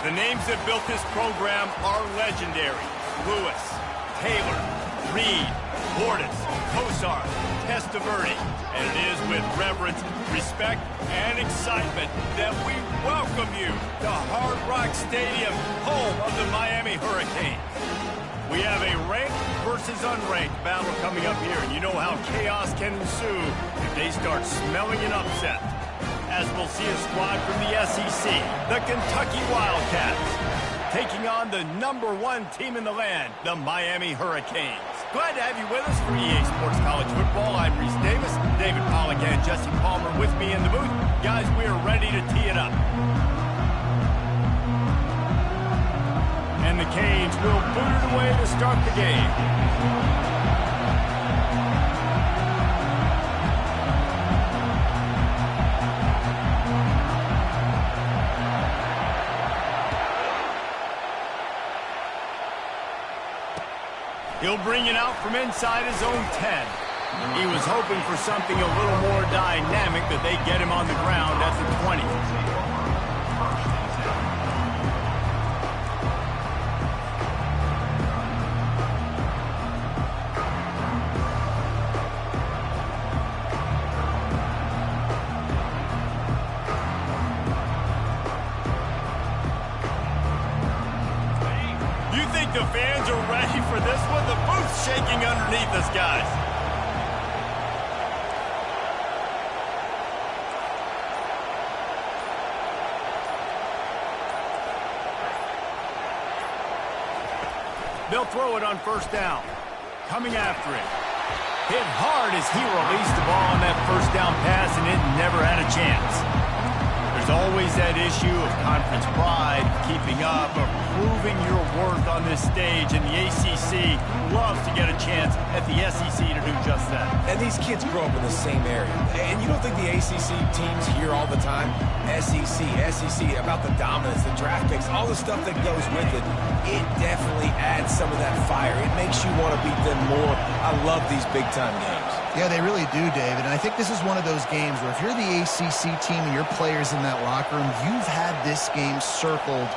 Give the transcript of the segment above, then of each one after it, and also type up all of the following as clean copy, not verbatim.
The names that built this program are legendary. Lewis, Taylor, Reed, Bordas, Kosar, Testaverde. And it is with reverence, respect, and excitement that we welcome you to Hard Rock Stadium, home of the Miami Hurricanes. We have a ranked versus unranked battle coming up here, and you know how chaos can ensue if they start smelling an upset. As we'll see a squad from the SEC, the Kentucky Wildcats, taking on the #1 team in the land, the Miami Hurricanes. Glad to have you with us for EA Sports College Football. I'm Reese Davis, David Pollack and Jesse Palmer with me in the booth. Guys, we are ready to tee it up. And the Canes will boot it away to start the game. He'll bring it out from inside his own 10. He was hoping for something a little more dynamic, but they get him on the ground at the 20. The fans are ready for this one. The booth's shaking underneath us, guys. They'll throw it on first down. Coming after it. Hit hard as he released the ball on that first down pass, and it never had a chance. There's always that issue of conference pride, keeping up, or proving your worth on this stage, and the ACC loves to get a chance at the SEC to do just that. And these kids grow up in the same area. And you don't think the ACC teams hear all the time? SEC, about the dominance, the draft picks, all the stuff that goes with it. It definitely adds some of that fire. It makes you want to beat them more. I love these big-time games. Yeah, they really do, David. And I think this is one of those games where if you're the ACC team and your players in that locker room, you've had this game circled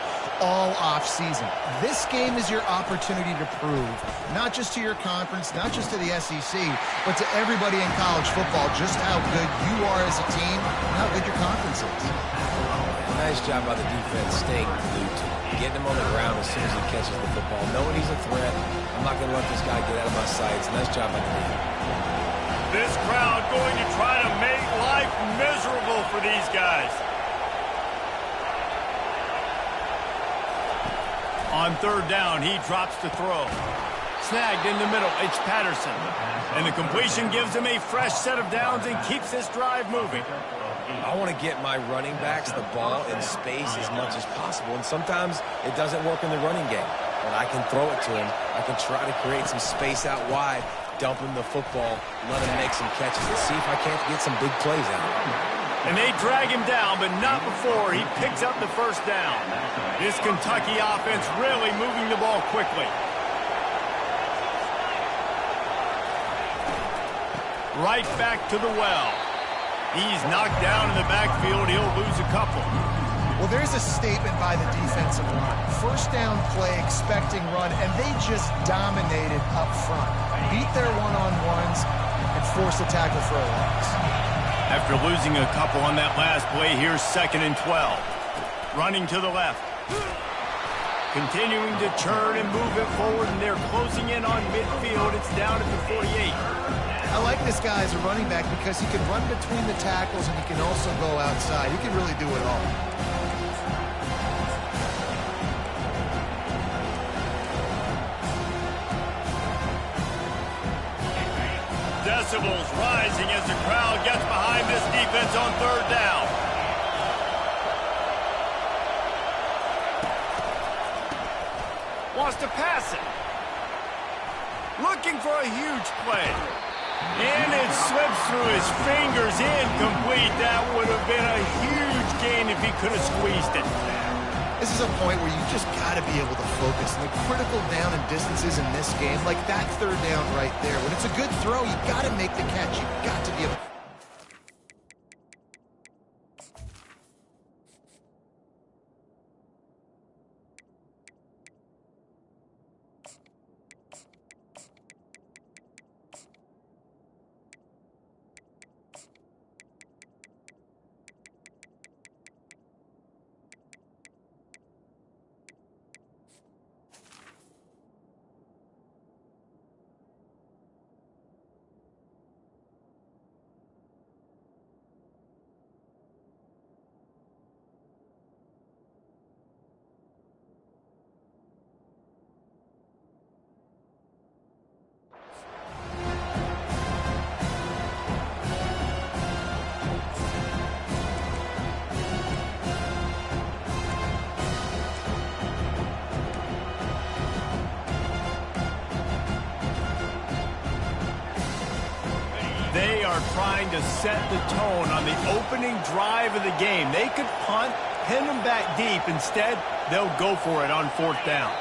all off-season. This game is your opportunity to prove, not just to your conference, not just to the SEC, but to everybody in college football, just how good you are as a team and how good your conference is. Nice job by the defense staying glued to him, getting him on the ground as soon as he catches the football, knowing he's a threat. I'm not going to let this guy get out of my sights. Nice job by the defense. This crowd going to try to make life miserable for these guys. On third down, he drops to throw. Snagged in the middle, it's Patterson. And the completion gives him a fresh set of downs and keeps this drive moving. I want to get my running backs the ball in space as much as possible, and sometimes it doesn't work in the running game. But I can throw it to him. I can try to create some space out wide, dump him the football, let him make some catches, and see if I can't get some big plays out of him. And they drag him down, but not before he picks up the first down. This Kentucky offense really moving the ball quickly. Right back to the well. He's knocked down in the backfield. He'll lose a couple. Well, there's a statement by the defensive line. First down play, expecting run, and they just dominated up front. Beat their one-on-ones and forced a tackle for a loss. After losing a couple on that last play, here's 2nd and 12. Running to the left. Continuing to churn and move it forward, and they're closing in on midfield. It's down at the 48. I like this guy as a running back because he can run between the tackles and he can also go outside. He can really do it all. Decibels rising as the crowd gets behind this defense on third down. Wants to pass it. Looking for a huge play. And it slips through his fingers, incomplete. That would have been a huge gain if he could have squeezed it. This is a point where you just got to be able to focus. And the critical down and distances in this game, like that third down right there, when it's a good throw, you got to make the catch. You got to be able to. trying to set the tone on the opening drive of the game. They could punt, pin them back deep. Instead, they'll go for it on 4th down.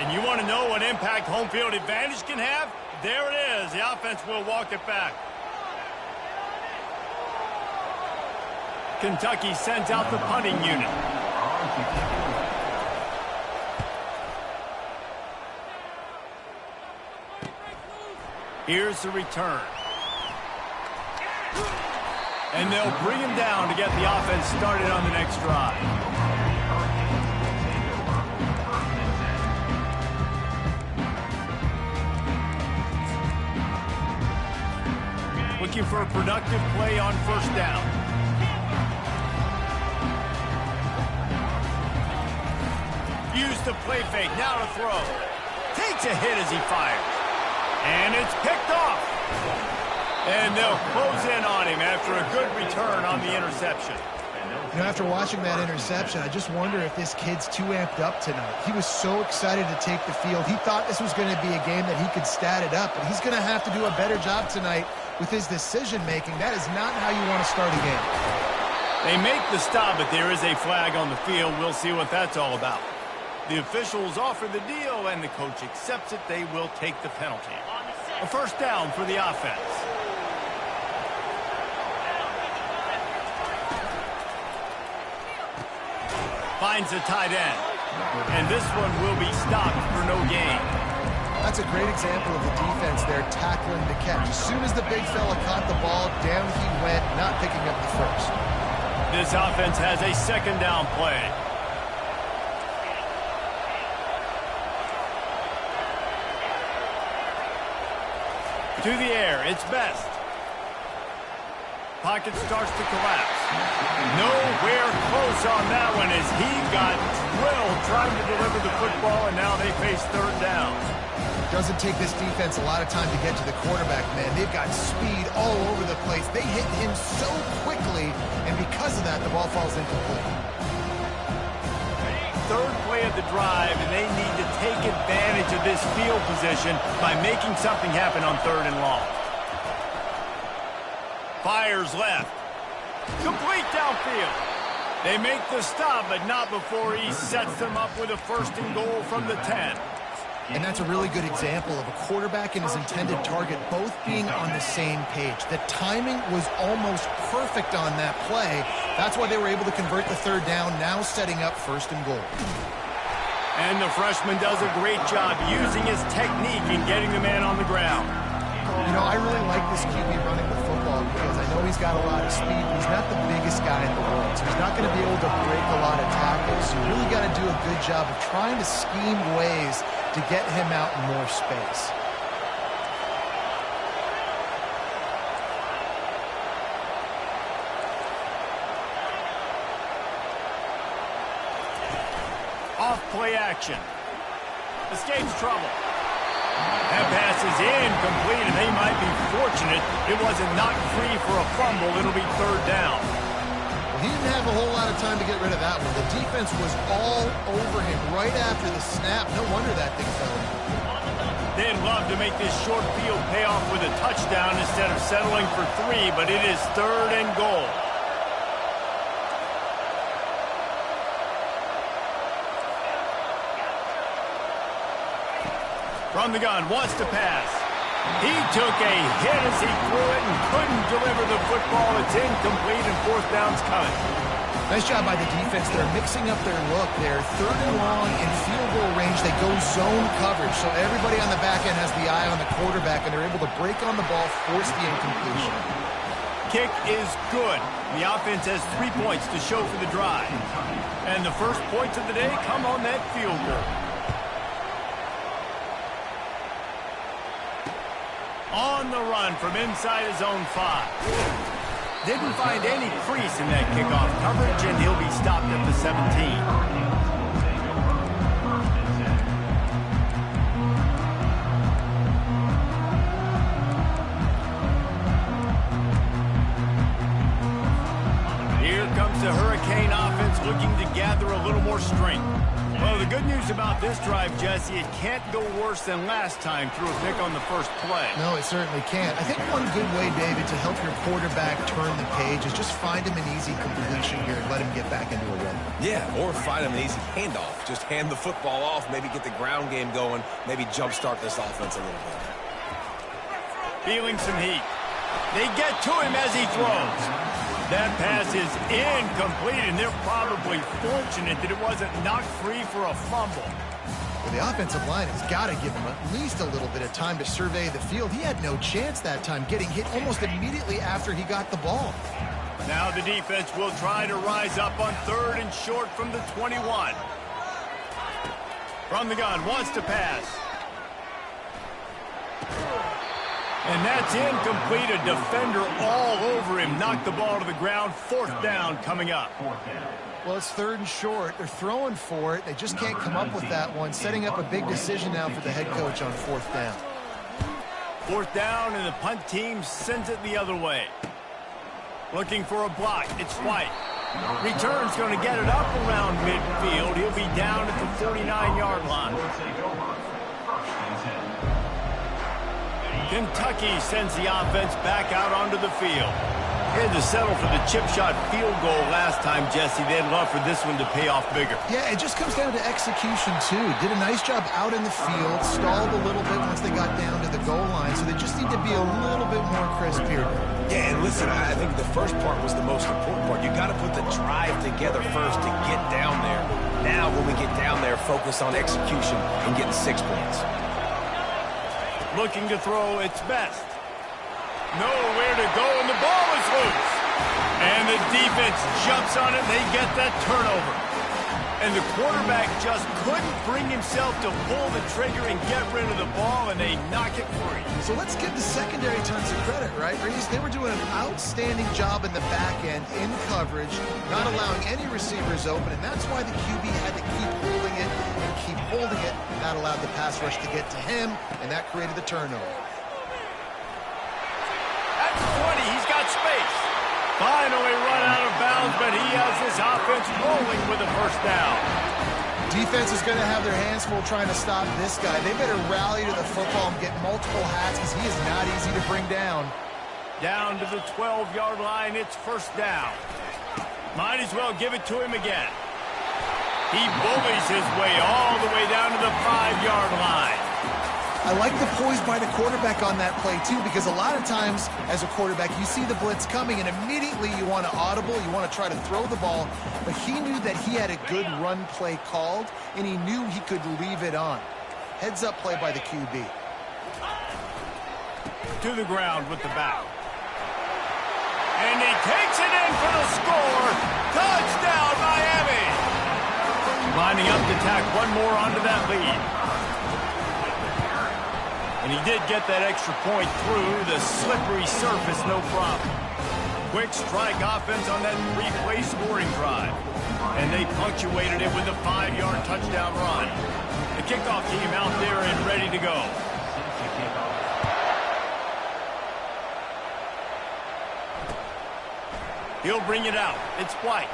And you want to know what impact home field advantage can have? There it is. The offense will walk it back. Kentucky sends out the punting unit. Here's the return. And they'll bring him down to get the offense started on the next drive. Looking for a productive play on 1st down. Use the play fake, now to throw. Takes a hit as he fires. And it's picked off. And they'll close in on him after a good return on the interception. You know, after watching that interception, I just wonder if this kid's too amped up tonight. He was so excited to take the field. He thought this was going to be a game that he could stat it up, but he's going to have to do a better job tonight with his decision-making. That is not how you want to start a game. They make the stop, but there is a flag on the field. We'll see what that's all about. The officials offer the deal, and the coach accepts it. They will take the penalty. A 1st down for the offense. Finds a tight end. And this one will be stopped for no gain. That's a great example of the defense there tackling the catch. As soon as the big fella caught the ball, down he went, not picking up the first. This offense has a 2nd down play. To the air, it's Best. Pocket starts to collapse. Nowhere close on that one as he got drilled trying to deliver the football, and now they face 3rd down. Doesn't take this defense a lot of time to get to the quarterback, man. They've got speed all over the place. They hit him so quickly, and because of that, the ball falls incomplete. 3rd play of the drive, and they need to take advantage of this field position by making something happen on 3rd and long. Fires left. Complete downfield. They make the stop, but not before he sets them up with a 1st and goal from the 10. And that's a really good example of a quarterback and his intended target both being on the same page. The timing was almost perfect on that play. That's why they were able to convert the 3rd down, now setting up 1st and goal. And the freshman does a great job using his technique in getting the man on the ground. You know, I really like this QB running the football because I know he's got a lot of speed. He's not the biggest guy in the world, so he's not going to be able to break a lot of tackles. So you really got to do a good job of trying to scheme ways to get him out in more space. Off play action. Escapes trouble. That pass is incomplete, and they might be fortunate it wasn't knocked free for a fumble. It'll be 3rd down. Well, he didn't have a whole lot of time to get rid of that one. The defense was all over him right after the snap. No wonder that thing fell in. They'd love to make this short field pay off with a touchdown instead of settling for 3, but it is 3rd and goal. From the gun, wants to pass. He took a hit as he threw it and couldn't deliver the football. It's incomplete, and 4th down's coming. Nice job by the defense. They're mixing up their look. They're 3rd and long in field goal range. They go zone coverage, so everybody on the back end has the eye on the quarterback, and they're able to break on the ball, force the incompletion. Kick is good. The offense has 3 points to show for the drive. And the first points of the day come on that field goal. On the run from inside his own 5. Didn't find any crease in that kickoff coverage, and he'll be stopped at the 17. Here comes the Hurricane offense looking to gather a little more strength. Well, the good news about this drive, Jesse, it can't go worse than last time through a pick on the first play. No, it certainly can't. I think one good way, David, to help your quarterback turn the page is just find him an easy completion here and let him get back into a rhythm. Yeah, or find him an easy handoff. Just hand the football off, maybe get the ground game going, maybe jumpstart this offense a little bit. Feeling some heat. They get to him as he throws. That pass is incomplete, and they're probably fortunate that it wasn't knocked free for a fumble. Well, the offensive line has got to give him at least a little bit of time to survey the field. He had no chance that time, getting hit almost immediately after he got the ball. Now the defense will try to rise up on 3rd and short from the 21. From the gun, wants to pass. And that's incomplete. A defender all over him. Knocked the ball to the ground. 4th down coming up. Well, it's 3rd and short. They're throwing for it. They just can't come up with that one. Setting up a big decision now for the head coach on 4th down. 4th down, and the punt team sends it the other way. Looking for a block. It's White. Return's going to get it up around midfield. He'll be down at the 49-yard line. Kentucky sends the offense back out onto the field. They had to settle for the chip shot field goal last time, Jesse. They'd love for this one to pay off bigger. Yeah, it just comes down to execution, too. Did a nice job out in the field, stalled a little bit once they got down to the goal line, so they just need to be a little bit more crisp here. Yeah, and listen, I think the first part was the most important part. You got to put the drive together first to get down there. Now, when we get down there, focus on execution and getting 6 points. Looking to throw its best. Nowhere to go, and the ball is loose. And the defense jumps on it, and they get that turnover. And the quarterback just couldn't bring himself to pull the trigger and get rid of the ball, and they knock it free. So let's give the secondary tons of credit, right, Reese? They were doing an outstanding job in the back end, in coverage, not allowing any receivers open, and that's why the QB had to keep holding it and keep holding it. That allowed the pass rush to get to him, and that created the turnover. At 20, he's got space. Finally run out of bounds, but he has his offense rolling with a first down. Defense is going to have their hands full trying to stop this guy. They better rally to the football and get multiple hats because he is not easy to bring down. Down to the 12-yard line, it's first down. Might as well give it to him again. He bullies his way all the way down to the 5-yard line. I like the poise by the quarterback on that play, too, because a lot of times as a quarterback, you see the blitz coming, and immediately you want to audible, you want to try to throw the ball, but he knew that he had a good run play called, and he knew he could leave it on. Heads-up play by the QB. To the ground with the back. And he takes it in for the score. Touchdown, Miami! Lining up to tack one more onto that lead. And he did get that extra point through the slippery surface, no problem. Quick strike offense on that 3-play scoring drive. And they punctuated it with a 5-yard touchdown run. The kickoff team out there and ready to go. He'll bring it out. It's White.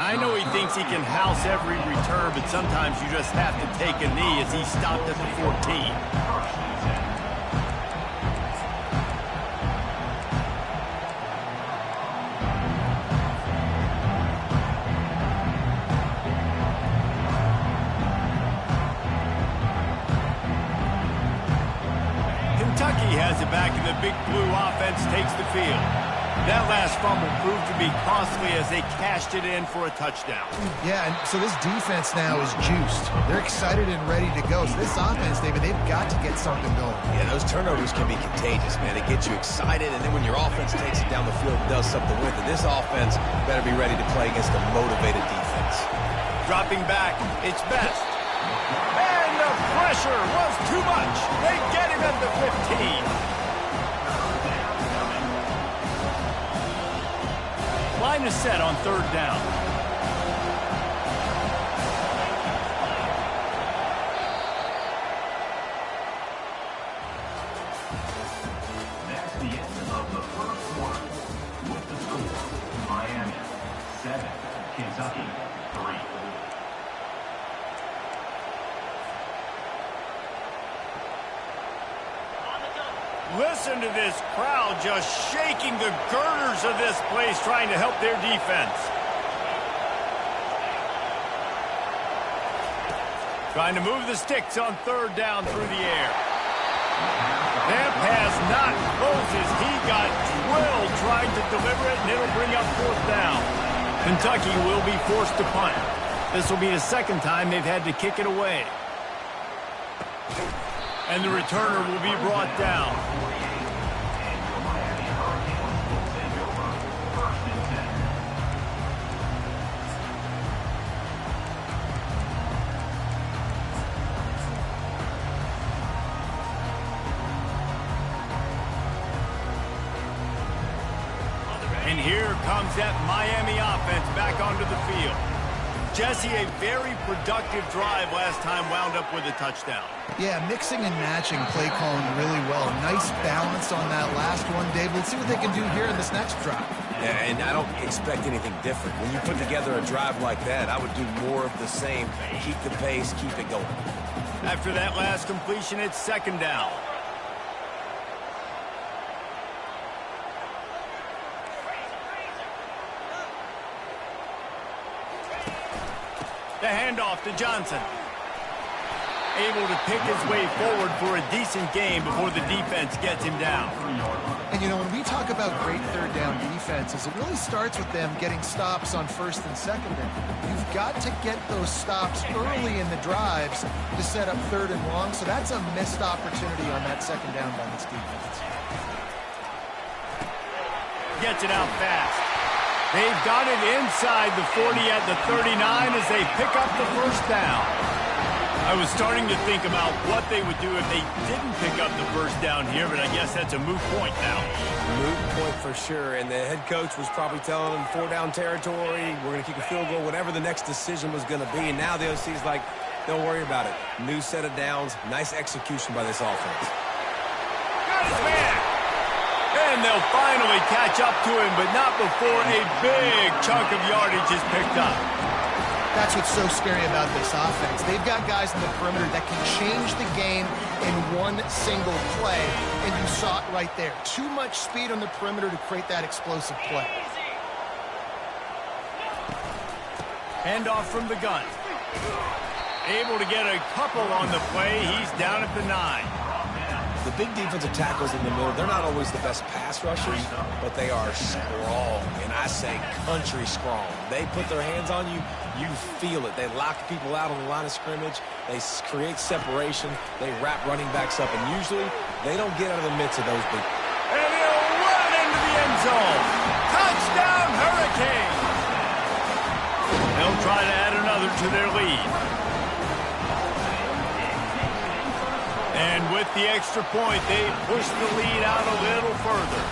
I know he thinks he can house every return, but sometimes you just have to take a knee as he stopped at the 14. Kentucky has it back, and the Big Blue offense takes the field. That last fumble proved to be costly as they cashed it in for a touchdown. Yeah, and so this defense now is juiced. They're excited and ready to go. So this offense, David, they've got to get something going. Yeah, those turnovers can be contagious, man. They get you excited, and then when your offense takes it down the field and does something with it, this offense better be ready to play against a motivated defense. Dropping back, it's Best. And the pressure was too much. They get him at the 15. Line is set on 3rd down. That's the end of the first quarter. With the score, Kentucky, 3. Listen to this crowd just shaking the girders of this place, trying to help their defense. Trying to move the sticks on 3rd down through the air. That pass not closes. He got drilled trying to deliver it, and it'll bring up 4th down. Kentucky will be forced to punt. This will be the 2nd time they've had to kick it away. And the returner will be brought down. And here comes that Miami offense back onto the field. Jesse, a very productive drive last time wound up with a touchdown. Yeah, mixing and matching play calling really well. Nice balance on that last one, Dave. Let's see what they can do here in this next drive. Yeah, and I don't expect anything different. When you put together a drive like that, I would do more of the same. Keep the pace, keep it going. After that last completion, it's 2nd down. The handoff to Johnson. Able to pick his way forward for a decent game before the defense gets him down. And, you know, when we talk about great 3rd down defenses, it really starts with them getting stops on 1st and 2nd down. You've got to get those stops early in the drives to set up 3rd and long, so that's a missed opportunity on that 2nd down by this defense. Gets it out fast. They've got it inside the 40 at the 39 as they pick up the 1st down. I was starting to think about what they would do if they didn't pick up the 1st down here, but I guess that's a moot point now. Moot point for sure, and the head coach was probably telling them 4-down territory, we're going to kick a field goal, whatever the next decision was going to be, and now the OC's like, don't worry about it. New set of downs, nice execution by this offense. Got his man! And they'll finally catch up to him, but not before a big chunk of yardage is picked up. That's what's so scary about this offense. They've got guys in the perimeter that can change the game in one single play, and you saw it right there. Too much speed on the perimeter to create that explosive play. Handoff from the gun. Able to get a couple on the play. He's down at the 9. The big defensive tackles in the middle, they're not always the best pass rushers, but they are strong, and I say country strong. They put their hands on you, you feel it. They lock people out on the line of scrimmage. They create separation. They wrap running backs up, and usually they don't get out of the midst of those big. And he'll run into the end zone. Touchdown, Hurricane! They'll try to add another to their lead. And with the extra point, they pushed the lead out a little further.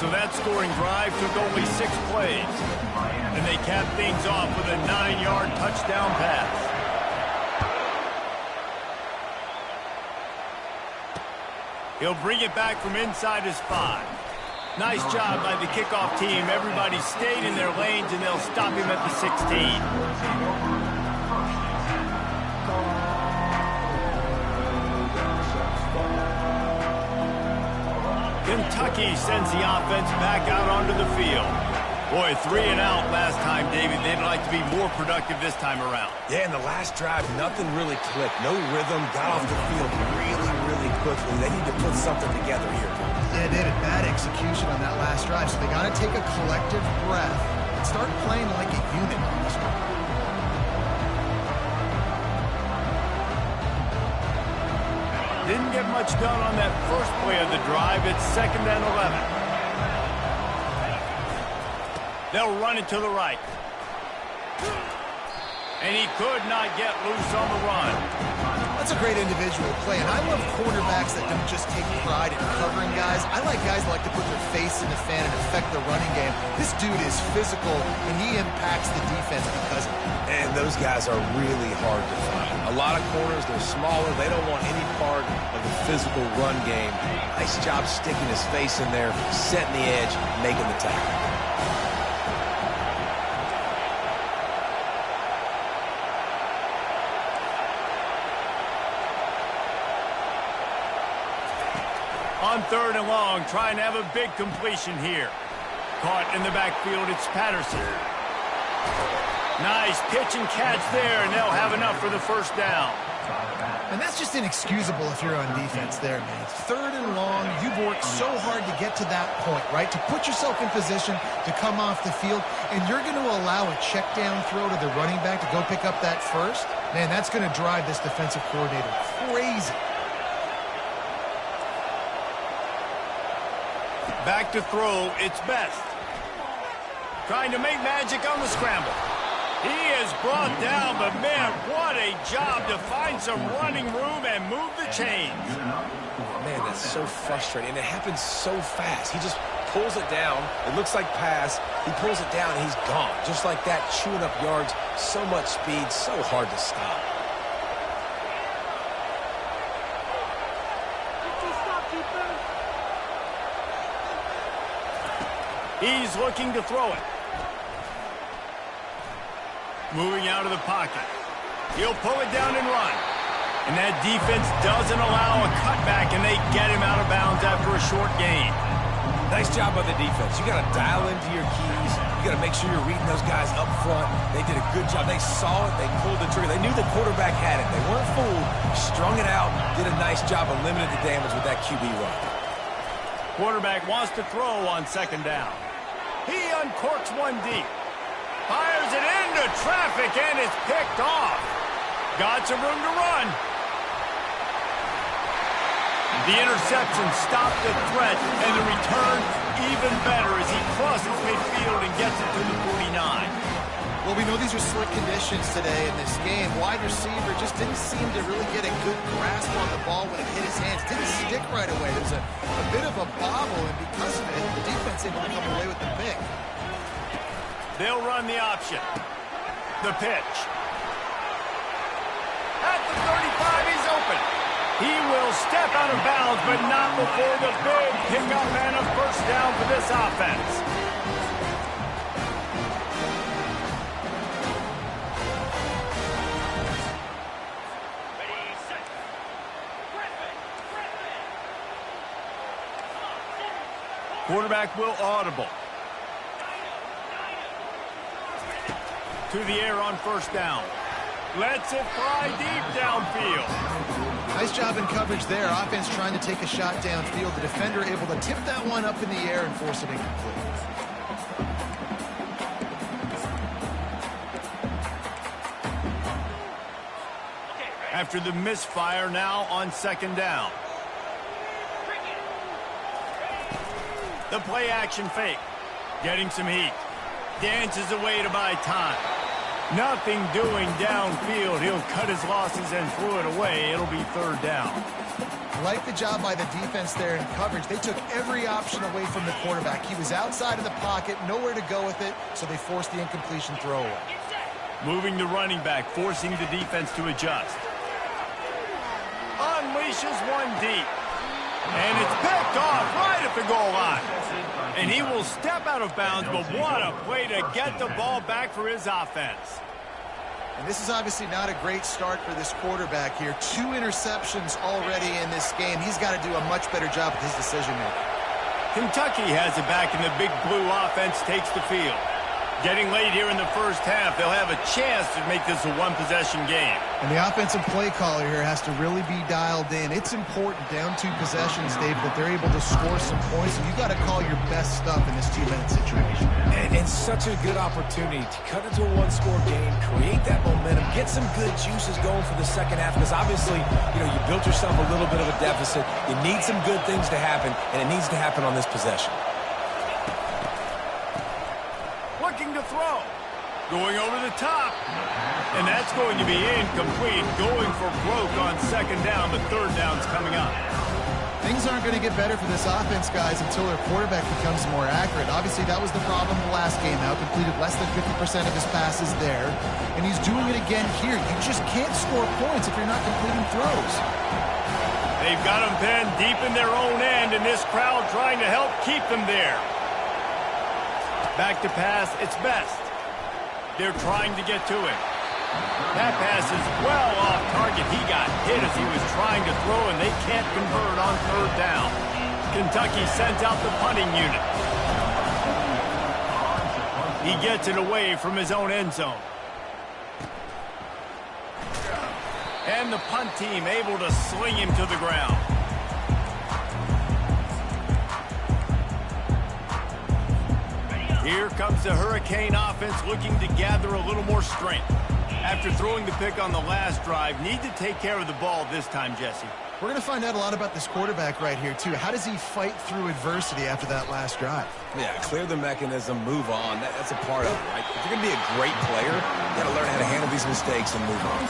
So that scoring drive took only 6 plays. And they capped things off with a 9-yard touchdown pass. He'll bring it back from inside his 5. Nice job by the kickoff team. Everybody stayed in their lanes, and they'll stop him at the 16. Kentucky sends the offense back out onto the field. Boy, 3 and out last time, David. They'd like to be more productive this time around. Yeah, in the last drive, nothing really clicked. No rhythm, got off the field really quickly. They need to put something together here. Yeah, they had a bad execution on that last drive, so they got to take a collective breath and start playing like a unit on this one. Didn't get much done on that first play of the drive. It's 2nd and 11. They'll run it to the right. And he could not get loose on the run. That's a great individual play, and I love cornerbacks that don't just take pride in covering guys. I like guys that like to put their face in the fan and affect the running game. This dude is physical, and he impacts the defense because of it. And those guys are really hard to find. A lot of corners, they're smaller. They don't want any part of the physical run game. Nice job sticking his face in there, setting the edge, making the tackle. On 3rd and long, trying to have a big completion here. Caught in the backfield, it's Patterson. Nice pitch and catch there, and they'll have enough for the first down. And that's just inexcusable if you're on defense there, man. 3rd and long, you've worked so hard to get to that point, right? To put yourself in position to come off the field, and you're going to allow a check down throw to the running back to go pick up that first? Man, that's going to drive this defensive coordinator crazy. Back to throw, it's Best. Trying to make magic on the scramble. He is brought down, but man, what a job to find some running room and move the chains. Man, that's so frustrating, and it happens so fast. He just pulls it down. It looks like pass. He pulls it down, and he's gone. Just like that, chewing up yards. So much speed, so hard to stop. He's looking to throw it. Moving out of the pocket. He'll pull it down and run. And that defense doesn't allow a cutback, and they get him out of bounds after a short gain. Nice job by the defense. You got to dial into your keys. You got to make sure you're reading those guys up front. They did a good job. They saw it. They pulled the trigger. They knew the quarterback had it. They weren't fooled. Strung it out. Did a nice job of limiting the damage with that QB run. Quarterback wants to throw on 2nd down. He uncorks one deep. Fires it into traffic, and it's picked off. Got some room to run. The interception stopped the threat, and the return even better as he crosses midfield and gets it to the 49. Well, we know these are slick conditions today in this game. Wide receiver just didn't seem to really get a good grasp on the ball when it hit his hands. Didn't stick right away. There's a bit of a bobble, and because of it, the defense able to come away with the pick. They'll run the option. The pitch. At the 35, he's open. He will step out of bounds, but not before the big pickup and a first down for this offense. Quarterback will audible. To the air on 1st down. Lets it fly deep downfield. Nice job in coverage there. Offense trying to take a shot downfield. The defender able to tip that one up in the air and force it incomplete. After the misfire, now on 2nd down. The play action fake. Getting some heat. Dances away to buy time. Nothing doing downfield. He'll cut his losses and throw it away. It'll be 3rd down. Like the job by the defense there in coverage. They took every option away from the quarterback. He was outside of the pocket, nowhere to go with it, so they forced the incompletion throwaway. Moving the running back, forcing the defense to adjust. Unleashes one deep. And it's picked off right at the goal line. And he will step out of bounds, but what a play to get the ball back for his offense. And this is obviously not a great start for this quarterback here. 2 interceptions already in this game. He's got to do a much better job with his decision-making. Kentucky has it back, and the Big Blue offense takes the field. Getting late here in the first half, they'll have a chance to make this a one-possession game. And the offensive play caller here has to really be dialed in. It's important down 2 possessions, Dave, that they're able to score some points, and you got to call your best stuff in this 2-minute situation. And such a good opportunity to cut into a 1-score game, create that momentum, get some good juices going for the second half, because obviously, you built yourself a little bit of a deficit. You need some good things to happen, and it needs to happen on this possession. Looking to throw. Going over the top. And that's going to be incomplete. Going for broke on 2nd down. The 3rd down's coming up. Things aren't going to get better for this offense, guys, until their quarterback becomes more accurate. Obviously, that was the problem the last game out. Completed less than 50% of his passes there. And he's doing it again here. You just can't score points if you're not completing throws. They've got him pinned deep in their own end, and this crowd trying to help keep them there. Back to pass, it's Best. They're trying to get to him. That pass is well off target. He got hit as he was trying to throw, and they can't convert on 3rd down. Kentucky sends out the punting unit. He gets it away from his own end zone. And the punt team able to sling him to the ground. Here comes the Hurricane offense looking to gather a little more strength. After throwing the pick on the last drive, need to take care of the ball this time, Jesse. We're going to find out a lot about this quarterback right here, too. How does he fight through adversity after that last drive? Yeah, clear the mechanism, move on. That's a part of it, right? If you're going to be a great player, you got to learn how to handle these mistakes and move on.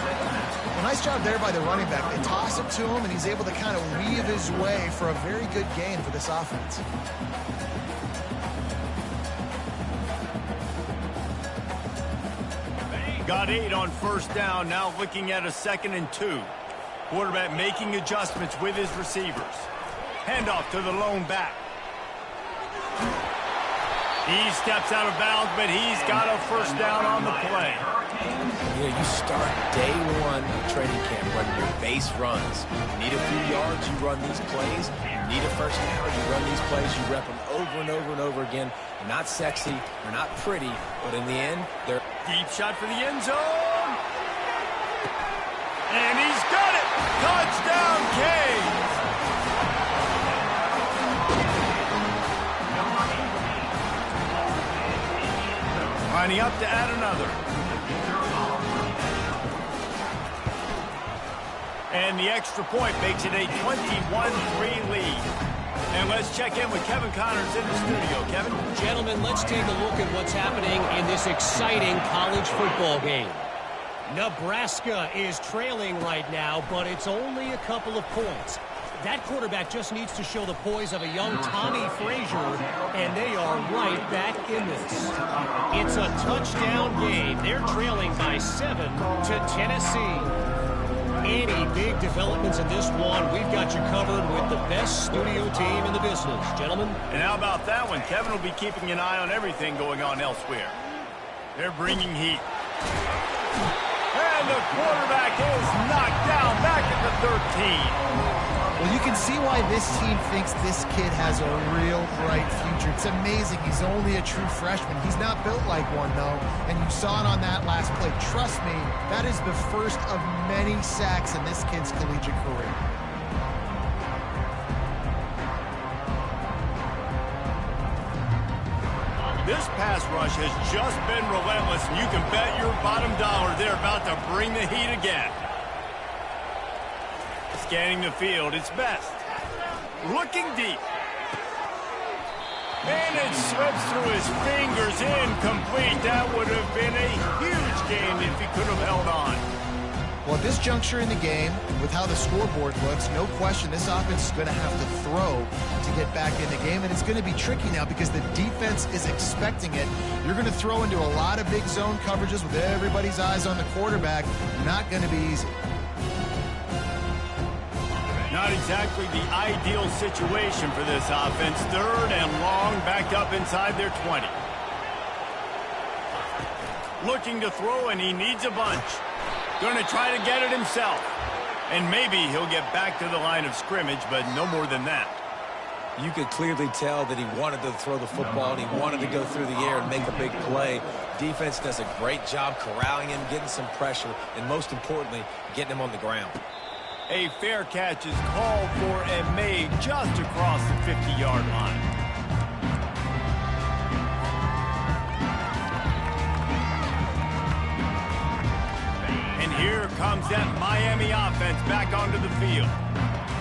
Well, nice job there by the running back. They toss it to him, and he's able to kind of weave his way for a very good gain for this offense. Got 8 on first down, now looking at a 2nd and 2. Quarterback making adjustments with his receivers. Handoff to the lone back. He steps out of bounds, but he's got a first down on the play. Yeah, you start day one of training camp running your base runs. You need a few yards, you run these plays. You need a first down, you run these plays. You rep them over and over and over again. They're not sexy, they're not pretty, but in the end, they're... Deep shot for the end zone. And he's got it. Touchdown, Canes. Lining up to add another. And the extra point makes it a 21-3 lead. And let's check in with Kevin Connors in the studio. Kevin? Gentlemen, let's take a look at what's happening in this exciting college football game. Nebraska is trailing right now, but it's only a couple of points. That quarterback just needs to show the poise of a young Tommy Frazier, and they are right back in this. It's a touchdown game. They're trailing by 7 to Tennessee. Any big developments in this one, we've got you covered with the best studio team in the business. Gentlemen? And how about that one? Kevin will be keeping an eye on everything going on elsewhere. They're bringing heat. And the quarterback is knocked down back at the 13. Well, you can see why this team thinks this kid has a real bright future. It's amazing. He's only a true freshman. He's not built like one, though, and you saw it on that last play. Trust me, that is the first of many sacks in this kid's collegiate career. This pass rush has just been relentless, and you can bet your bottom dollar they're about to bring the heat again. Scanning the field, it's best. Looking deep. And it slips through his fingers, incomplete. That would have been a huge game if he could have held on. Well, at this juncture in the game, with how the scoreboard looks, no question this offense is going to have to throw to get back in the game, and it's going to be tricky now because the defense is expecting it. You're going to throw into a lot of big zone coverages with everybody's eyes on the quarterback. Not going to be easy. Not exactly the ideal situation for this offense. 3rd and long, backed up inside their 20. Looking to throw, and he needs a bunch. Going to try to get it himself. And maybe he'll get back to the line of scrimmage, but no more than that. You could clearly tell that he wanted to throw the football and he wanted to go through the air and make a big play. Defense does a great job corralling him, getting some pressure, and most importantly, getting him on the ground. A fair catch is called for and made just across the 50-yard line. And here comes that Miami offense back onto the field.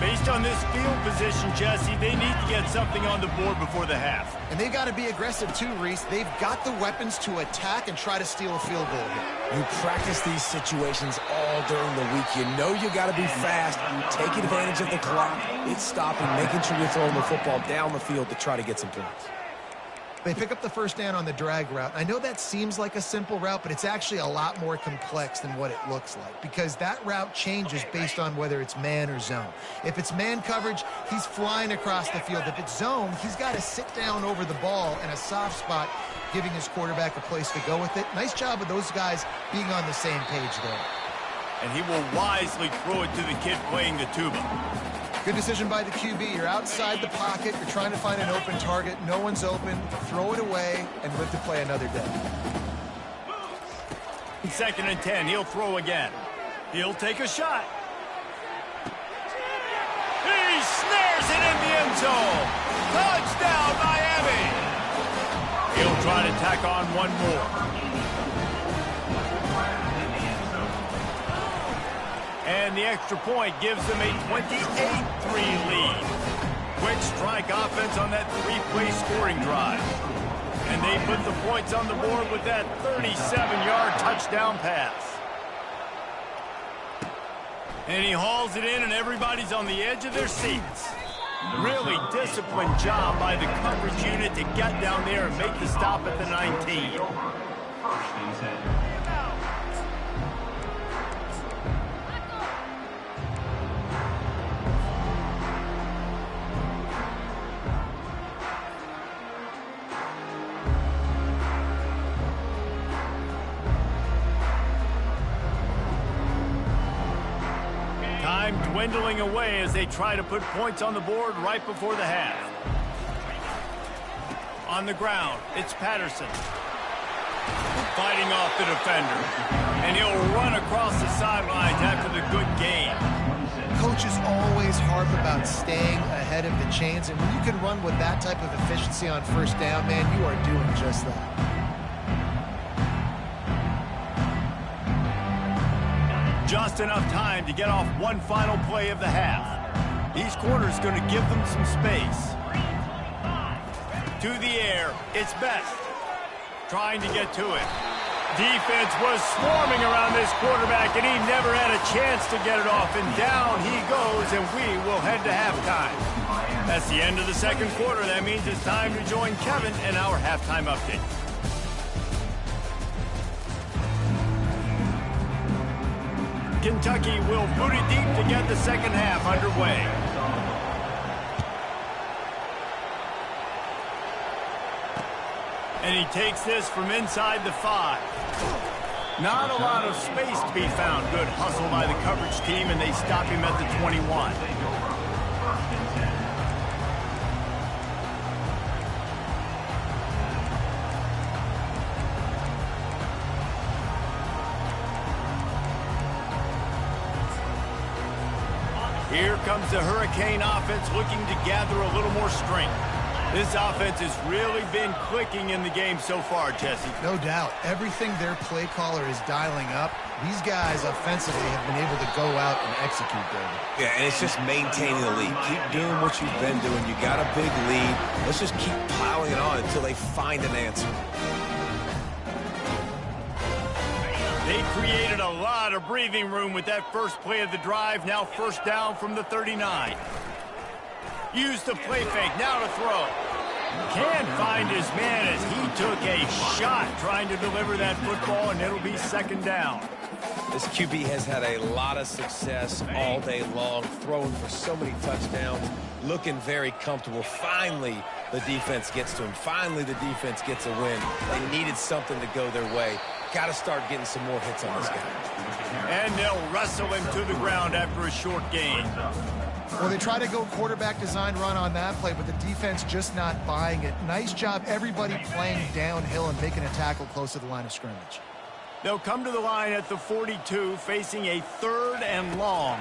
Based on this field position, Jesse, they need to get something on the board before the half. And they got to be aggressive too, Reese. They've got the weapons to attack and try to steal a field goal here. You practice these situations all during the week. You know you got to be fast, take advantage of the clock. It's stopping, making sure you're throwing the football down the field to try to get some points. They pick up the first down on the drag route. I know that seems like a simple route, but it's actually a lot more complex than what it looks like because that route changes based on whether it's man or zone. If it's man coverage, he's flying across the field. If it's zone, he's got to sit down over the ball in a soft spot, giving his quarterback a place to go with it. Nice job of those guys being on the same page there. And he will wisely throw it to the kid playing the tuba. Good decision by the QB. You're outside the pocket. You're trying to find an open target. No one's open. Throw it away and live to play another day. 2nd and 10. He'll throw again. He'll take a shot. He snares it in the end zone. Touchdown, Miami. He'll try to tack on one more. And the extra point gives them a 28-3 lead. Quick strike offense on that 3-play scoring drive. And they put the points on the board with that 37-yard touchdown pass. And he hauls it in, and everybody's on the edge of their seats. Really disciplined job by the coverage unit to get down there and make the stop at the 19. Dwindling away as they try to put points on the board right before the half. On the ground, it's Patterson. Fighting off the defender. And he'll run across the sidelines after the good gain. Coaches always harp about staying ahead of the chains, and when you can run with that type of efficiency on first down, man, you are doing just that. Just enough time to get off one final play of the half. These corners going to give them some space. To the air, it's Best. Trying to get to it. Defense was swarming around this quarterback, and he never had a chance to get it off. And down he goes, and we will head to halftime. That's the end of the second quarter. That means it's time to join Kevin in our halftime update. Kentucky will boot it deep to get the second half underway. And he takes this from inside the 5. Not a lot of space to be found. Good hustle by the coverage team, and they stop him at the 21. Here comes the Hurricane offense looking to gather a little more strength. This offense has really been clicking in the game so far, Jesse. No doubt. Everything their play caller is dialing up, these guys offensively have been able to go out and execute, David. Yeah, and it's just maintaining the lead. Keep doing what you've been doing. You got a big lead. Let's just keep piling it on until they find an answer. They created a lot of breathing room with that first play of the drive. Now first down from the 39. Use the play fake. Now to throw. Can't find his man as he took a shot trying to deliver that football, and it'll be second down. This QB has had a lot of success all day long, throwing for so many touchdowns, looking very comfortable. Finally, the defense gets to him. Finally, the defense gets a win. They needed something to go their way. Got to start getting some more hits on this guy. And they'll wrestle him to the ground after a short gain. Well, they try to go quarterback design run on that play, but the defense just not buying it. Nice job, everybody playing downhill and making a tackle close to the line of scrimmage. They'll come to the line at the 42, facing a 3rd and long.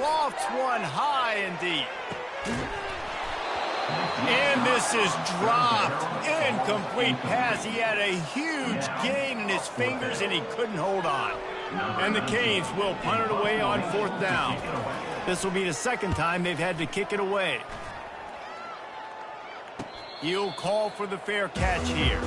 Lofts one high and deep. And this is dropped. Incomplete pass. He had a huge gain in his fingers, and he couldn't hold on. And the Canes will punt it away on 4th down. This will be the second time they've had to kick it away. He'll call for the fair catch here.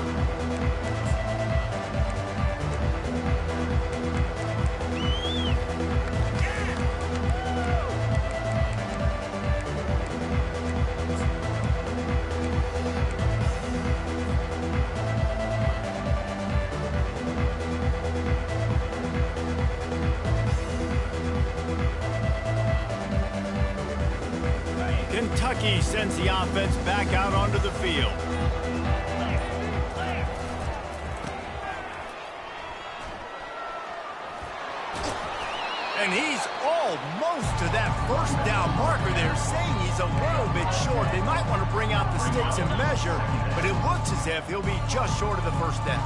Kentucky sends the offense back out onto the field. And he's almost to that first down marker there saying he's a little bit short. They might want to bring out the sticks and measure, but it looks as if he'll be just short of the first down.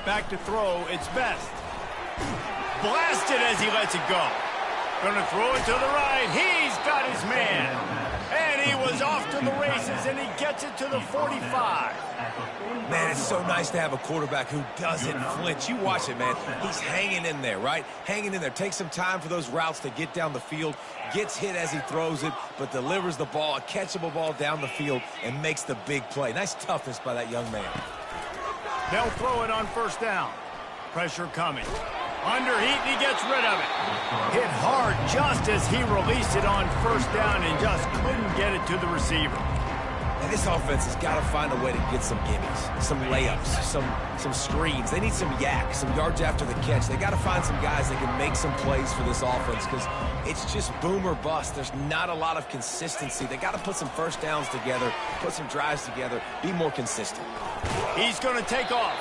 Back to throw, it's Best. Blasted as he lets it go. Gonna throw it to the right. He's got his man. And he was off to the races, and he gets it to the 45. Man, it's so nice to have a quarterback who doesn't flinch. You watch it, man. He's hanging in there, right? Hanging in there. Takes some time for those routes to get down the field. Gets hit as he throws it, but delivers the ball, a catchable ball down the field, and makes the big play. Nice toughness by that young man. They'll throw it on first down. Pressure coming. Under heat, and he gets rid of it. Hit hard just as he released it on first down and just couldn't get it to the receiver. And this offense has got to find a way to get some gimmies, some layups, some screens. They need some yak, some yards after the catch. They got to find some guys that can make some plays for this offense because it's just boom or bust. There's not a lot of consistency. They got to put some first downs together, put some drives together, be more consistent. He's going to take off.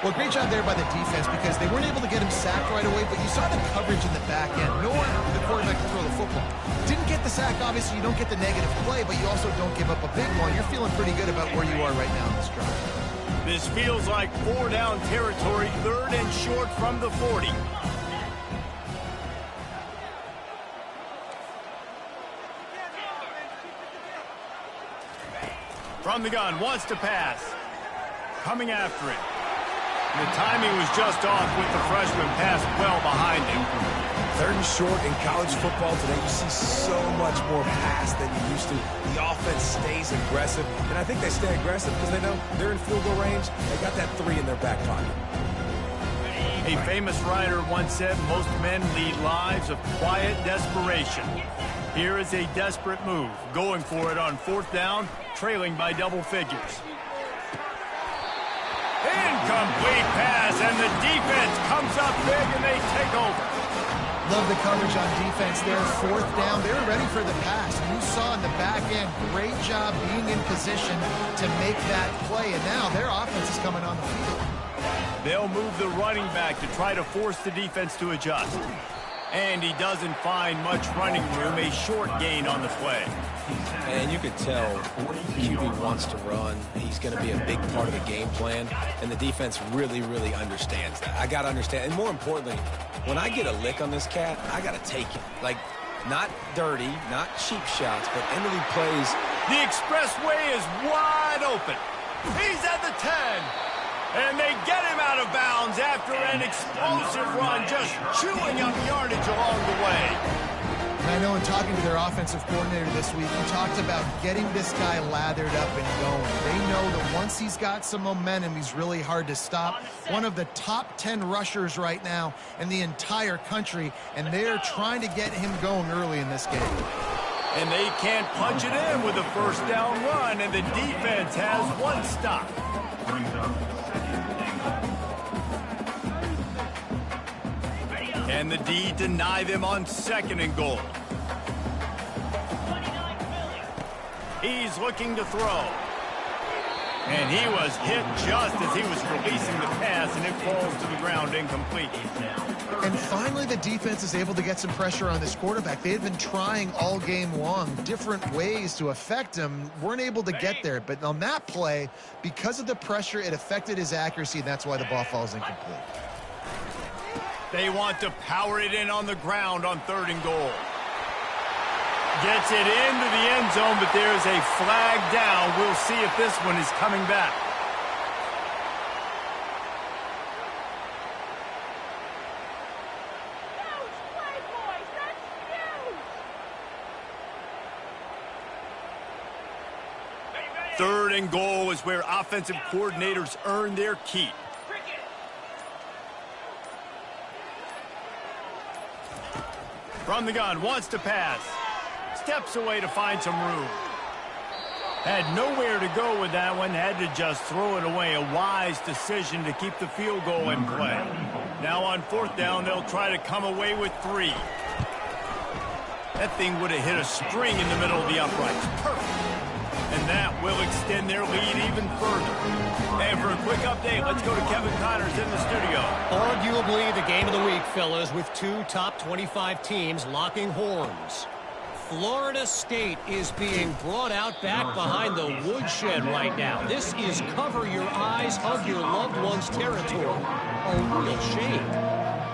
Well, great job there by the defense because they weren't able to get him sacked right away, but you saw the coverage in the back end. Nowhere for the quarterback to throw the football. Didn't get the sack, obviously. You don't get the negative play, but you also don't give up a big one. You're feeling pretty good about where you are right now in this drive. This feels like 4-down territory, 3rd and short from the 40. From the gun, wants to pass. Coming after it. The timing was just off with the freshman pass well behind him. 3rd and short in college football today. You see so much more pass than you used to. The offense stays aggressive, and I think they stay aggressive because they know they're in field goal range. They got that 3 in their back pocket. A famous writer once said, most men lead lives of quiet desperation. Here is a desperate move, going for it on 4th down, trailing by double figures. Incomplete pass, and the defense comes up big, and they take over. Love the coverage on defense there. 4th down. They were ready for the pass. And you saw in the back end, great job being in position to make that play. And now their offense is coming on the field. They'll move the running back to try to force the defense to adjust. And he doesn't find much running room, a short gain on the play. And you could tell QB wants to run. He's going to be a big part of the game plan, and the defense really, really understands that. I got to understand, and more importantly, when I get a lick on this cat, I got to take it. Like, not dirty, not cheap shots, but end-of-the plays. The expressway is wide open. He's at the 10. And they get him out of bounds after an explosive run, just chewing up yardage along the way. And I know in talking to their offensive coordinator this week, he talked about getting this guy lathered up and going. They know that once he's got some momentum, he's really hard to stop. One of the top 10 rushers right now in the entire country, and they're trying to get him going early in this game. And they can't punch it in with a 1st down run, and the defense has 1 stop. And the D deny them on 2nd and goal. He's looking to throw. And he was hit just as he was releasing the pass, and it falls to the ground incomplete. And finally, the defense is able to get some pressure on this quarterback. They had been trying all game long, different ways to affect him. Weren't able to get there. But on that play, because of the pressure, it affected his accuracy, and that's why the ball falls incomplete. They want to power it in on the ground on 3rd and goal. Gets it into the end zone, but there's a flag down. We'll see if this one is coming back. Third and goal is where offensive coordinators earn their keep. From the gun, wants to pass. Steps away to find some room. Had nowhere to go with that one. Had to just throw it away. A wise decision to keep the field goal in play. Now on 4th down, they'll try to come away with 3. That thing would have hit a string in the middle of the uprights. Perfect. And And that will extend their lead even further. And for a quick update, let's go to Kevin Connors in the studio. Arguably the game of the week, fellas, with two top 25 teams locking horns. Florida State is being brought out back behind the woodshed right now. This is cover your eyes, hug your loved ones territory. A real shame.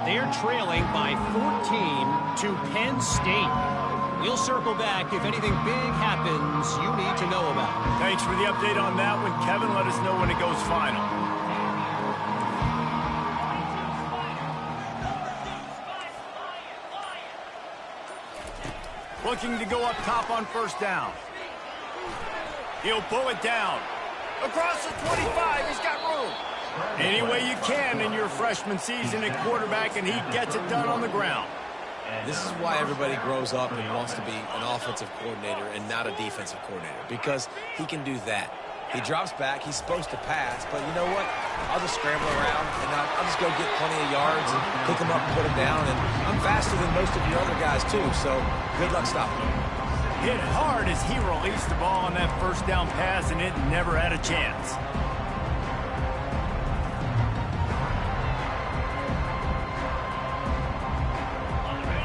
They're trailing by 14 to Penn State. We'll circle back if anything big happens you need to know about. Thanks for the update on that one, Kevin. Let us know when it goes final. Looking to go up top on first down. He'll pull it down. Across the 25, he's got room. Any way you can in your freshman season at quarterback, and he gets it done on the ground. This is why everybody grows up and wants to be an offensive coordinator and not a defensive coordinator, because he can do that. He drops back. He's supposed to pass, but you know what? I'll just scramble around, and I'll just go get plenty of yards and pick him up and put him down, and I'm faster than most of your other guys, too, so good luck stopping him. Hit hard as he released the ball on that first down pass, and it never had a chance.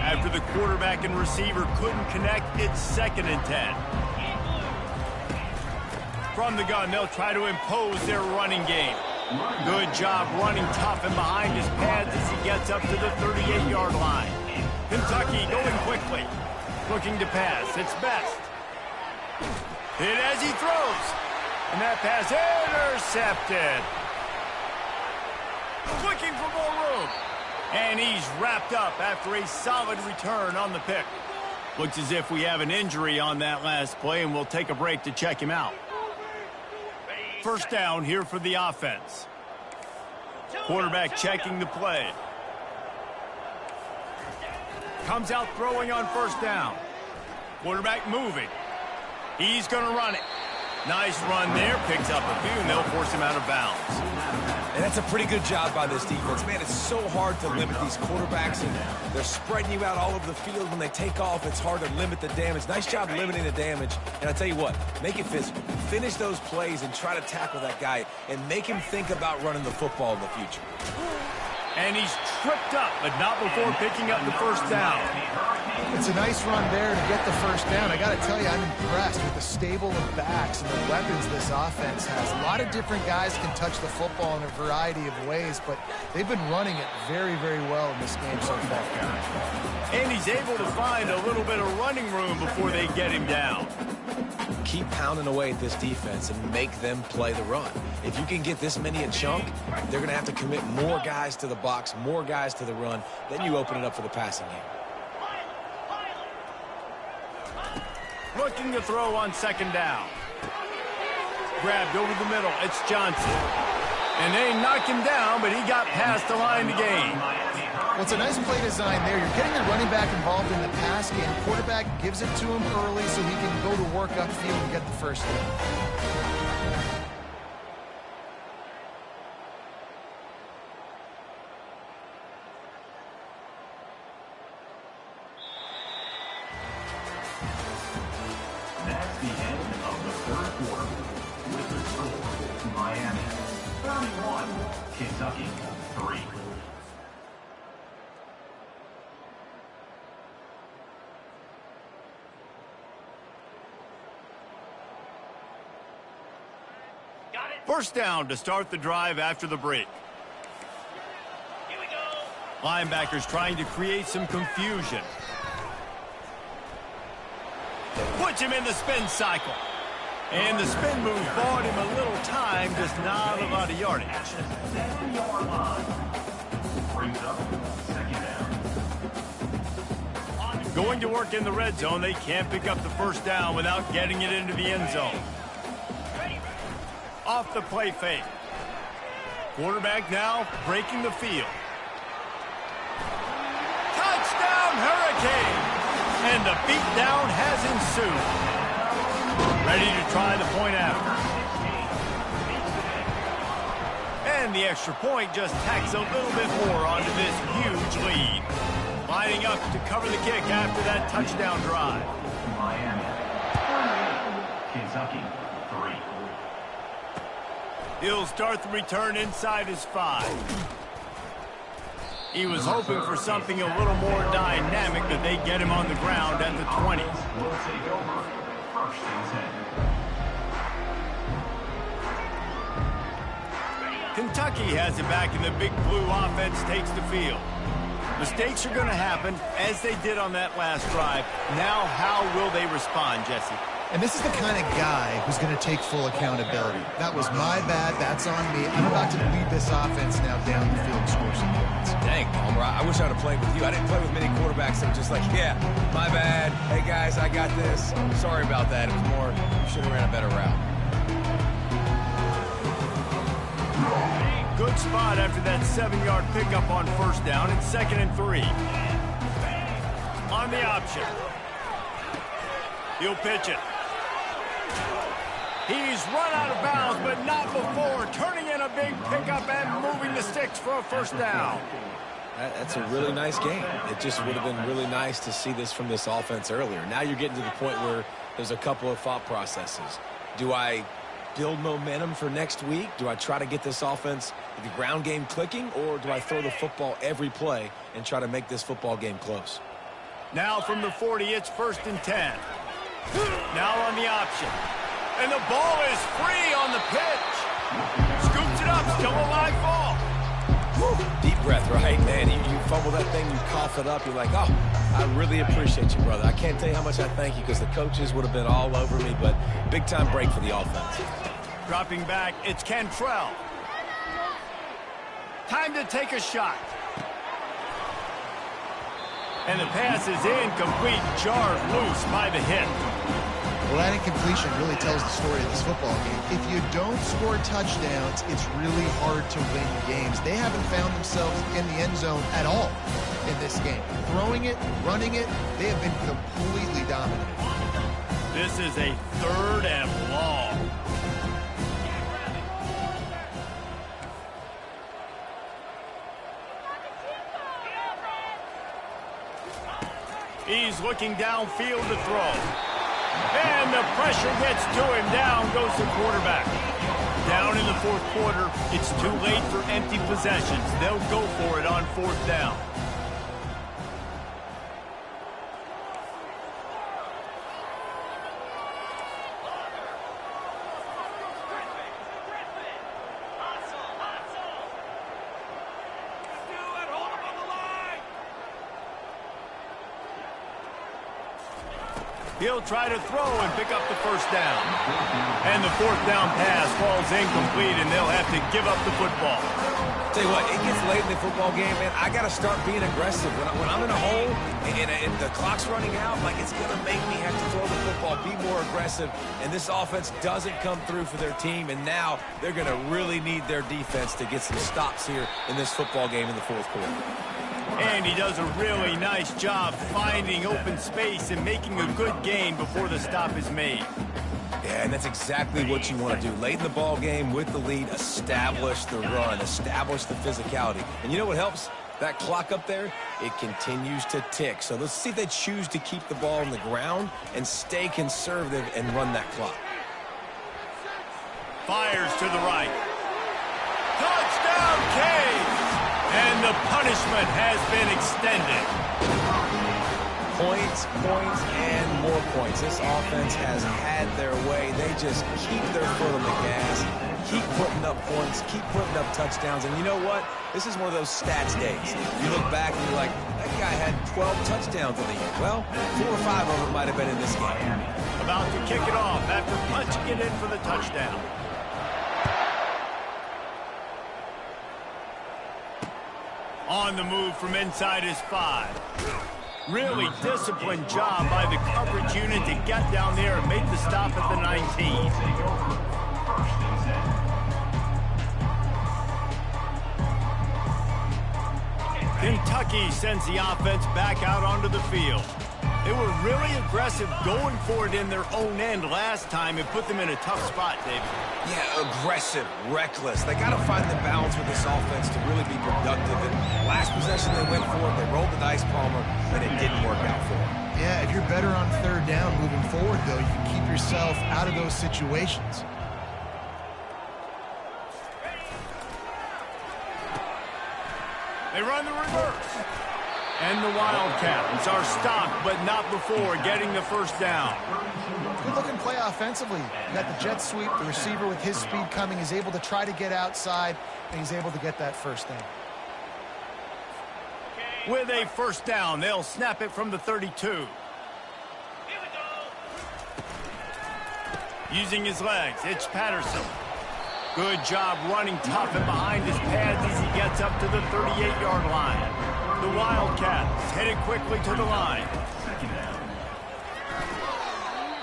After the quarterback and receiver couldn't connect, it's 2nd and 10. From the gun, they'll try to impose their running game. Good job running tough and behind his pads as he gets up to the 38-yard line. Kentucky going quickly. Looking to pass. It's Best. Hit as he throws. And that pass intercepted. Looking for more room. And he's wrapped up after a solid return on the pick. Looks as if we have an injury on that last play, and we'll take a break to check him out. First down here for the offense. Quarterback checking the play. Comes out throwing on first down. Quarterback moving. He's going to run it. Nice run there. Picks up a few, and they'll force him out of bounds. And that's a pretty good job by this defense. Man, it's so hard to limit these quarterbacks, and they're spreading you out all over the field. When they take off, it's hard to limit the damage. Nice job limiting the damage. And I tell you what, make it physical. Finish those plays and try to tackle that guy and make him think about running the football in the future. And he's tripped up, but not before picking up the first down. It's a nice run there to get the first down. I got to tell you, I'm impressed with the stable of backs and the weapons this offense has. A lot of different guys can touch the football in a variety of ways, but they've been running it very, very well in this game so far. And he's able to find a little bit of running room before they get him down. Keep pounding away at this defense and make them play the run. If you can get this many a chunk, they're going to have to commit more guys to the box, more guys to the run. Then you open it up for the passing game. Looking to throw on second down. Grabbed over the middle. It's Johnson. And they knock him down, but he got past the line to gain. Well, it's a nice play design there. You're getting the running back involved in the pass game. Quarterback gives it to him early so he can go to work upfield and get the first down. That's the end of the third quarter with the score, Miami 31, Kentucky 3. First down to start the drive after the break. Here we go. Linebackers trying to create some confusion. Puts him in the spin cycle. And the spin move bought him a little time, just not a lot of yardage. 7-yard line. Brings up second down. Going to work in the red zone, they can't pick up the first down without getting it into the end zone. Off the play fake. Quarterback now breaking the field. Touchdown, Hurricane! And the beatdown has ensued. Ready to try the point after. And the extra point just tacks a little bit more onto this huge lead. Lining up to cover the kick after that touchdown drive. Miami 38, Kentucky 3. He'll start the return inside his 5. He was hoping for something a little more dynamic, that they get him on the ground at the 20. Will take over. 1st and 10. Kentucky has it back, and the big blue offense takes the field. Mistakes are going to happen, as they did on that last drive. Now, how will they respond, Jesse? And this is the kind of guy who's going to take full accountability. That was my bad. That's on me. I'm about to lead this offense now down the field and score some points. Dang, Palmer, I wish I would have played with you. I didn't play with many quarterbacks that were just like, yeah, my bad. Hey, guys, I got this. Sorry about that. It was more, you should have ran a better route. Good spot after that 7-yard pickup on 1st down. It's 2nd and 3. On the option. He'll pitch it. He's run out of bounds, but not before turning in a big pickup and moving the sticks for a 1st down. That's a really nice game. It just would have been really nice to see this from this offense earlier. Now you're getting to the point where there's a couple of thought processes. Do I build momentum for next week? Do I try to get this offense, the ground game clicking, or do I throw the football every play and try to make this football game close? Now from the 40, it's 1st and 10. Now on the option. And the ball is free on the pitch. Scoops it up, still a live ball. Woo. Deep breath, right, man? You fumble that thing, you cough it up, you're like, oh, I really appreciate you, brother. I can't tell you how much I thank you, because the coaches would have been all over me, but big-time break for the offense. Dropping back, it's Cantrell. Time to take a shot. And the pass is incomplete, jarred loose by the hit. Well, that incompletion really tells the story of this football game. If you don't score touchdowns, it's really hard to win games. They haven't found themselves in the end zone at all in this game. Throwing it, running it, they have been completely dominant. This is a 3rd and long. He's looking downfield to throw. And the pressure gets to him. Down goes the quarterback. Down in the 4th quarter, it's too late for empty possessions. They'll go for it on 4th down. He'll try to throw and pick up the 1st down. And the 4th down pass falls incomplete, and they'll have to give up the football. Tell you what, it gets late in the football game, man. I got to start being aggressive. When I'm in a hole and the clock's running out, like, it's going to make me have to throw the football, be more aggressive. And this offense doesn't come through for their team, and now they're going to really need their defense to get some stops here in this football game in the 4th quarter. And he does a really nice job finding open space and making a good gain before the stop is made. Yeah, and that's exactly what you want to do. Late in the ball game with the lead, establish the run, establish the physicality. And you know what helps? That clock up there, it continues to tick. So let's see if they choose to keep the ball on the ground and stay conservative and run that clock. Fires to the right. Touchdown, Canes! And the punishment has been extended. Points, points, and more points. This offense has had their way. They just keep their foot on the gas, keep putting up points, keep putting up touchdowns. And you know what? This is one of those stats days. You look back and you're like, that guy had 12 touchdowns in the year. Well, 4 or 5 of them might have been in this game. About to kick it off after punching it in for the touchdown. On the move from inside his 5. Really disciplined job by the coverage unit to get down there and make the stop at the 19. Kentucky sends the offense back out onto the field. They were really aggressive going for it in their own end last time and put them in a tough spot, David. Yeah, aggressive, reckless. They got to find the balance with this offense to really be productive. And last possession they went for it, they rolled the dice, Palmer, and it didn't work out for them. Yeah, if you're better on third down moving forward, though, you can keep yourself out of those situations. They run the reverse. And the Wildcats are stopped, but not before getting the first down. Good-looking play offensively. You got the jet sweep. The receiver with his speed coming is able to try to get outside, and he's able to get that first down. With a first down, they'll snap it from the 32. Using his legs, it's Patterson. Good job running tough and behind his pads as he gets up to the 38-yard line. The Wildcats headed quickly to the line.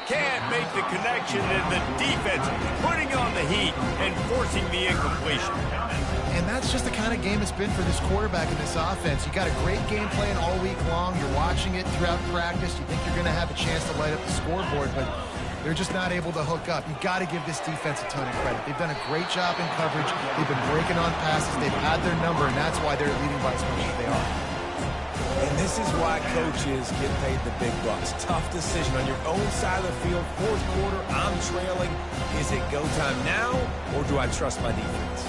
Can't make the connection, and the defense putting on the heat and forcing the incompletion. And that's just the kind of game it's been for this quarterback in this offense. You got a great game plan all week long. You're watching it throughout practice. You think you're going to have a chance to light up the scoreboard, but they're just not able to hook up. You got to give this defense a ton of credit. They've done a great job in coverage. They've been breaking on passes. They've had their number, and that's why they're leading by as much as they are. And this is why coaches get paid the big bucks. Tough decision on your own side of the field. Fourth quarter, I'm trailing. Is it go time now, or do I trust my defense?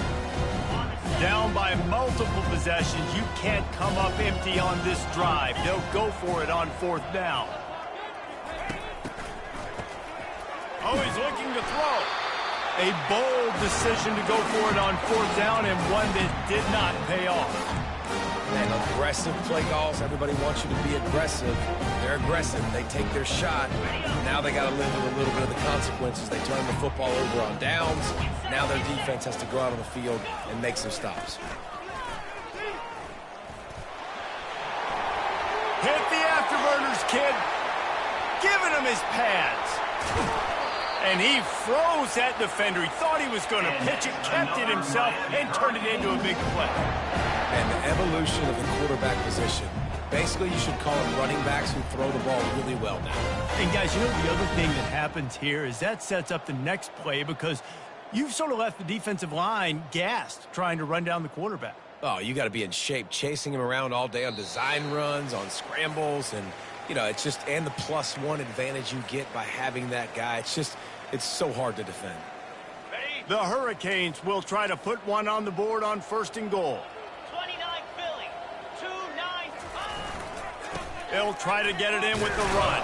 Down by multiple possessions, you can't come up empty on this drive. They'll go for it on fourth down. Oh, he's looking to throw. A bold decision to go for it on fourth down, and one that did not pay off. And aggressive play calls. Everybody wants you to be aggressive. They're aggressive. They take their shot. Now they got to live with a little bit of the consequences. They turn the football over on downs. Now their defense has to go out on the field and make some stops. Hit the afterburners, kid. Giving him his pads. And he froze that defender. He thought he was going to pitch it, kept it himself, and turned it into a big play. And the evolution of the quarterback position. Basically, you should call them running backs who throw the ball really well now. And, guys, you know the other thing that happens here is that sets up the next play because you've sort of left the defensive line gassed trying to run down the quarterback. Oh, you got to be in shape, chasing him around all day on design runs, on scrambles, and, you know, it's just, and the +1 advantage you get by having that guy. It's just, it's so hard to defend. The Hurricanes will try to put one on the board on first and goal. They'll try to get it in with the run.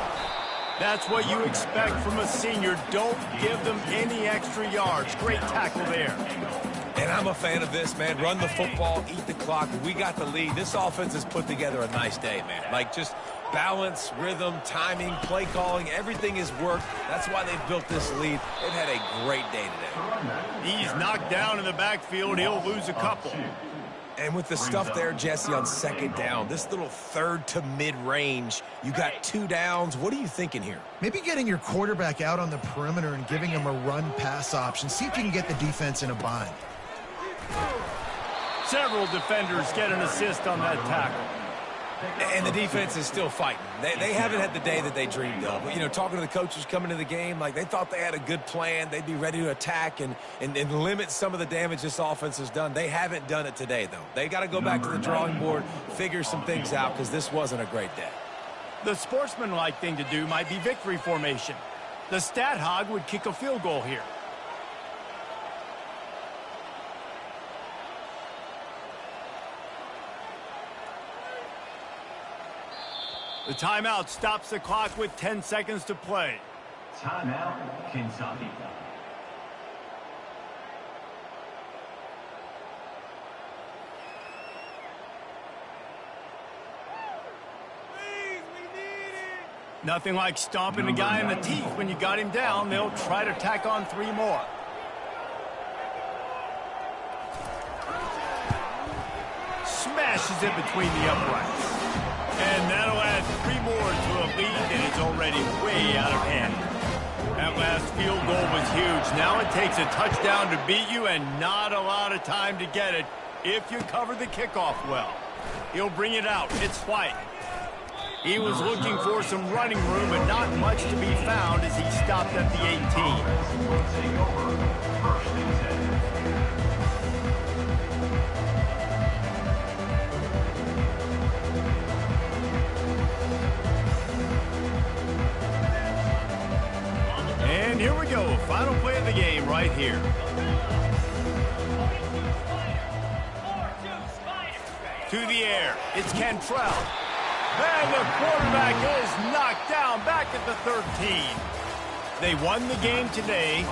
That's what you expect from a senior. Don't give them any extra yards. Great tackle there. And I'm a fan of this, man. Run the football, eat the clock. We got the lead. This offense has put together a nice day, man. Like, just balance, rhythm, timing, play calling, everything has worked. That's why they've built this lead. They've had a great day today. He's knocked down in the backfield. He'll lose a couple. And with the stuff there, Jesse, on second down, this little third to mid-range, you got 2 downs. What are you thinking here? Maybe getting your quarterback out on the perimeter and giving him a run-pass option. See if you can get the defense in a bind. Several defenders get an assist on that tackle. And the defense is still fighting. They haven't had the day that they dreamed of. But, you know, talking to the coaches coming into the game, like they thought they had a good plan. They'd be ready to attack and limit some of the damage this offense has done. They haven't done it today, though. They got to go back to the drawing board, figure some things out, because this wasn't a great day. The sportsmanlike thing to do might be victory formation. The stat hog would kick a field goal here. The timeout stops the clock with 10 seconds to play. Timeout, Kentucky. Nothing like stomping a guy in the teeth when you got him down. They'll try to tack on 3 more. Smashes it between the uprights. And that'll add 3 more to a lead that is already way out of hand. That last field goal was huge. Now it takes a touchdown to beat you and not a lot of time to get it if you cover the kickoff well. He'll bring it out. It's White. He was looking for some running room, but not much to be found as he stopped at the 18. Will take over 1st and 10. And here we go, final play of the game right here. To the air, it's Cantrell. And the quarterback is knocked down back at the 13. They won the game today.